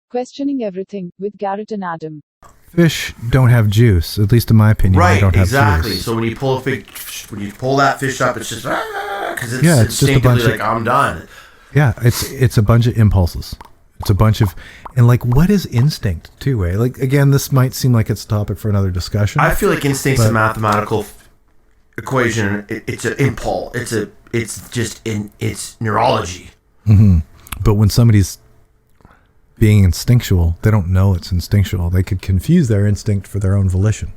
Questioning Everything with Garrett and Adam. Fish don't have juice, at least in my opinion. Right, they don't exactly. Have juice. So when you pull that fish up, it's just because it's just a bunch instinctively like I'm done. Yeah, it's a bunch of impulses. It's a bunch of, and like, what is instinct too? Eh? Like, again, this might seem like it's a topic for another discussion. I feel like instinct's a mathematical equation. It's an impulse. It's neurology. Mm-hmm. But when somebody's being instinctual, they don't know it's instinctual. They could confuse their instinct for their own volition.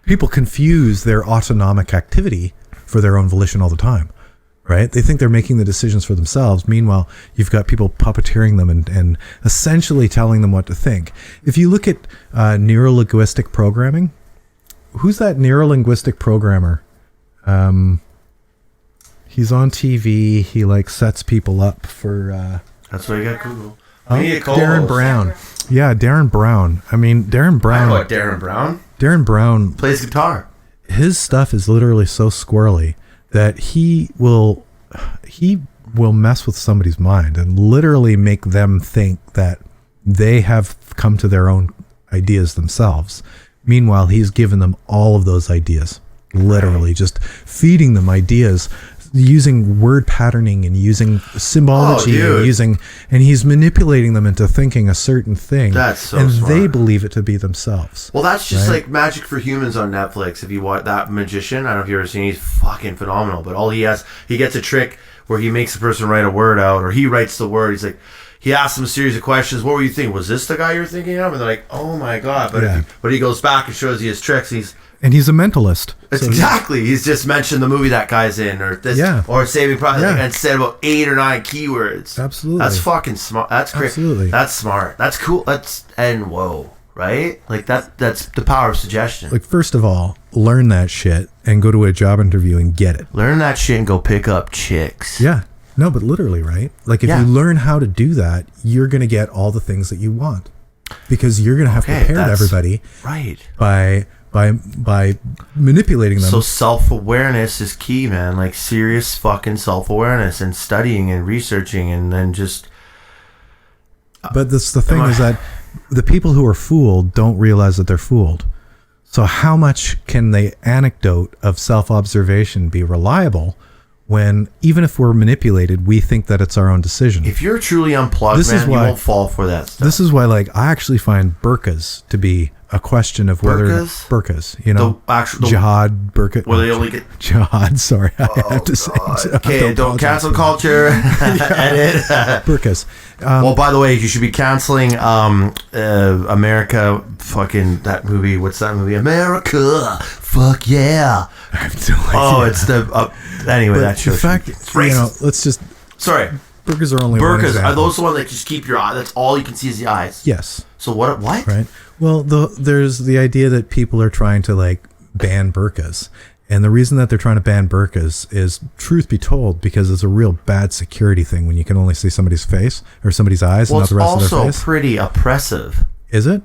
People confuse their autonomic activity for their own volition all the time, right? They think they're making the decisions for themselves. Meanwhile, you've got people puppeteering them and essentially telling them what to think. If you look at neurolinguistic programming, who's that neurolinguistic programmer? He's on TV. He like sets people up for... That's why you got Google. Darren Brown. Yeah, Darren Brown. I mean, Darren Brown. I know what Darren Brown. Darren Brown plays guitar. His stuff is literally so squirrely that he will mess with somebody's mind and literally make them think that they have come to their own ideas themselves. Meanwhile, he's given them all of those ideas, literally just feeding them ideas, using word patterning and using symbology and he's manipulating them into thinking a certain thing. That's so and smart. They believe it to be themselves. Well, that's just like Magic for Humans on Netflix. If you watch that magician, I don't know if you've ever seen, he's fucking phenomenal. But he gets a trick where he makes the person write a word out, or he writes the word. He's like, he asks them a series of questions. What were you thinking? Was this the guy you're thinking of? And they're like, oh my God. But he goes back and shows you his tricks. And he's a mentalist. He's just mentioned the movie that guy's in, or this, or Saving Private Ryan, and said about 8 or 9 keywords. Absolutely, that's fucking smart. That's great. Absolutely, that's smart. That's cool. Whoa, right? Like that's the power of suggestion. Like, first of all, learn that shit and go to a job interview and get it. Learn that shit and go pick up chicks. Yeah, no, but literally, right? Like, if you learn how to do that, you're gonna get all the things that you want, because you're gonna have prepared everybody by manipulating them. So self-awareness is key, man. Like, serious fucking self-awareness and studying and researching, and then just... But the thing is that the people who are fooled don't realize that they're fooled. So how much can the anecdote of self-observation be reliable when, even if we're manipulated, we think that it's our own decision? If you're truly unplugged, you won't fall for that stuff. This is why, like, I actually find burqas to be a question of whether burqas, you know, jihad burqa. Well, they only get jihad. Sorry, I have to say. Okay, don't cancel culture. Edit burqas. Well, by the way, you should be canceling America. Fucking that movie. What's that movie? America. Fuck yeah. I have no idea. Oh, it's the anyway. That show. In fact, you know, let's just. Sorry. Burqas are only one example. Are those the ones that just keep your eye? That's all you can see is the eyes. Yes. So what? Right. Well, there's the idea that people are trying to like ban burqas, and the reason that they're trying to ban burqas is, truth be told, because it's a real bad security thing when you can only see somebody's face or somebody's eyes and not the rest of their face. Well, it's also pretty oppressive. Is it?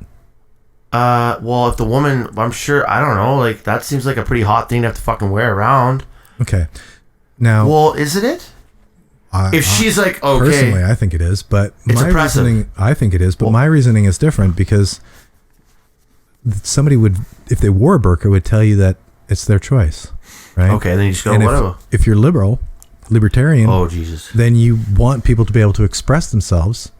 Well, if the woman, I'm sure, I don't know, like, that seems like a pretty hot thing to have to fucking wear around. Okay. Now. Well, isn't it? If she's like, okay. Personally, I think it is, but it's oppressive. I think it is, but my reasoning is different, because somebody would, if they wore a burqa, would tell you that it's their choice, right? Okay, then you just go, whatever. If you're libertarian, oh Jesus, then you want people to be able to express themselves,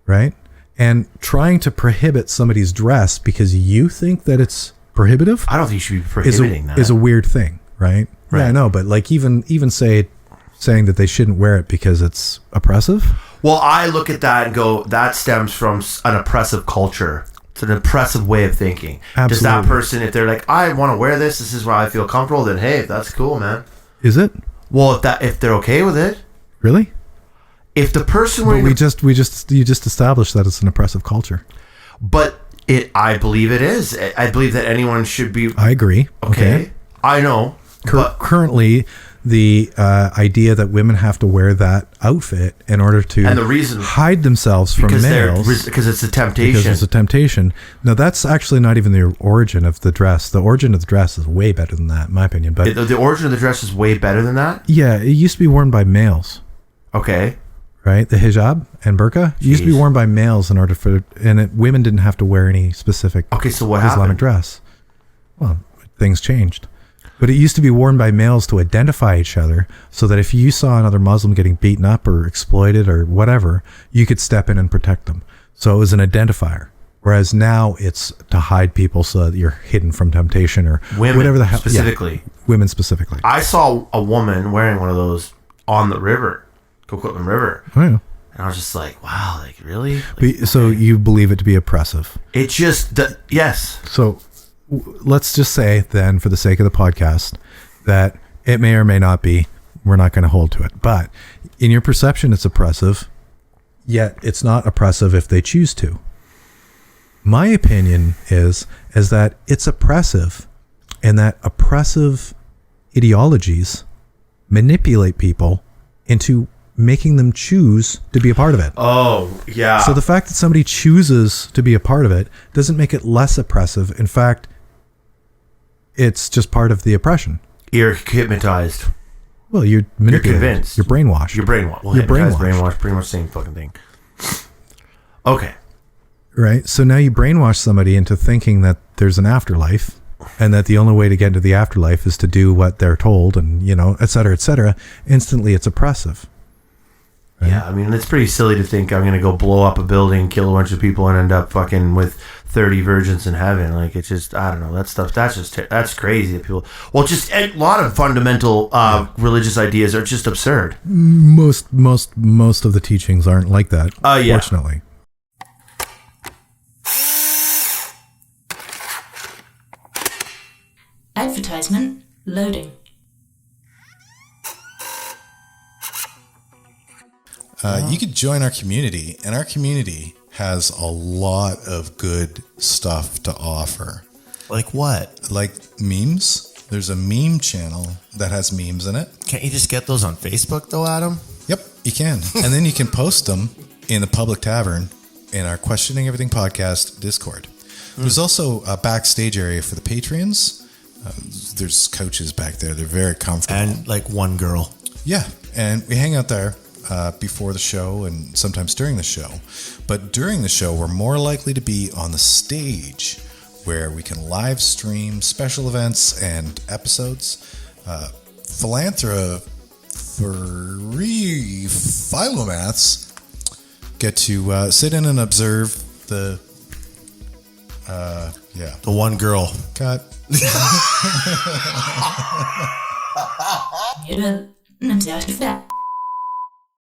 right? And trying to prohibit somebody's dress because you think that it's prohibitive, I don't think you should be prohibiting that. Is a weird thing, right? Yeah, I know, but like even saying that they shouldn't wear it because it's oppressive. Well, I look at that and go, that stems from an oppressive culture. It's an oppressive way of thinking. Absolutely. Does that person, if they're like, I want to wear this is where I feel comfortable, then hey, that's cool, man. Is it? Well, if they're okay with it. Really? If the person were... But you just established that it's an oppressive culture. But I believe it is. I believe that anyone should be... I agree. Okay. I know. Currently, the idea that women have to wear that outfit in order to hide themselves from males, because it's a temptation. Because it's a temptation. No, that's actually not even the origin of the dress. The origin of the dress is way better than that, in my opinion. But the origin of the dress is way better than that? Yeah, it used to be worn by males. Okay. right? The hijab and burqa used to be worn by males in order for, women didn't have to wear any specific So what Islamic happened? dress. Well, things changed. But it used to be worn by males to identify each other, so that if you saw another Muslim getting beaten up or exploited or whatever, you could step in and protect them. So it was an identifier. Whereas now it's to hide people so that you're hidden from temptation or women, whatever the hell. specifically. Yeah, women specifically. I saw a woman wearing one of those on the river, Coquitlam River. Oh, yeah. And I was just like, wow, like really? Like, So you believe it to be oppressive? it just, yes. So let's just say then, for the sake of the podcast, that it may or may not be. We're not going to hold to it. But in your perception, it's oppressive, yet it's not oppressive if they choose to. My opinion is that it's oppressive, and that oppressive ideologies manipulate people into making them choose to be a part of it. Oh, yeah. So the fact that somebody chooses to be a part of it doesn't make it less oppressive. In fact, it's just part of the oppression. You're hypnotized. Well, you're manipulated. You're convinced. You're brainwashed. You're brainwashed. Well, You're hypnotized, brainwashed. pretty much the same fucking thing. Okay. Right? So now you brainwash somebody into thinking that there's an afterlife, and that the only way to get into the afterlife is to do what they're told, and, et cetera, et cetera. Instantly, it's oppressive. Right? Yeah, I mean, it's pretty silly to think I'm going to go blow up a building, kill a bunch of people, and end up fucking with 30 virgins in heaven. Like, it's just, I don't know, that stuff, that's crazy that people, well, just a lot of fundamental religious ideas are just absurd. Most of the teachings aren't like that, yeah. Fortunately. Advertisement loading. You could join our community, and our community has a lot of good stuff to offer. Like what? Like memes. There's a meme channel that has memes in it. Can't you just get those on Facebook though, Adam? Yep, you can. And then you can post them in the public tavern in our Questioning Everything podcast Discord. There's also a backstage area for the Patreons. There's couches back there. They're very comfortable. And like one girl. Yeah, and we hang out there before the show and sometimes during the show. But during the show, we're more likely to be on the stage where we can live stream special events and episodes. Philomaths get to sit in and observe the The one girl. cut. You're not out of that.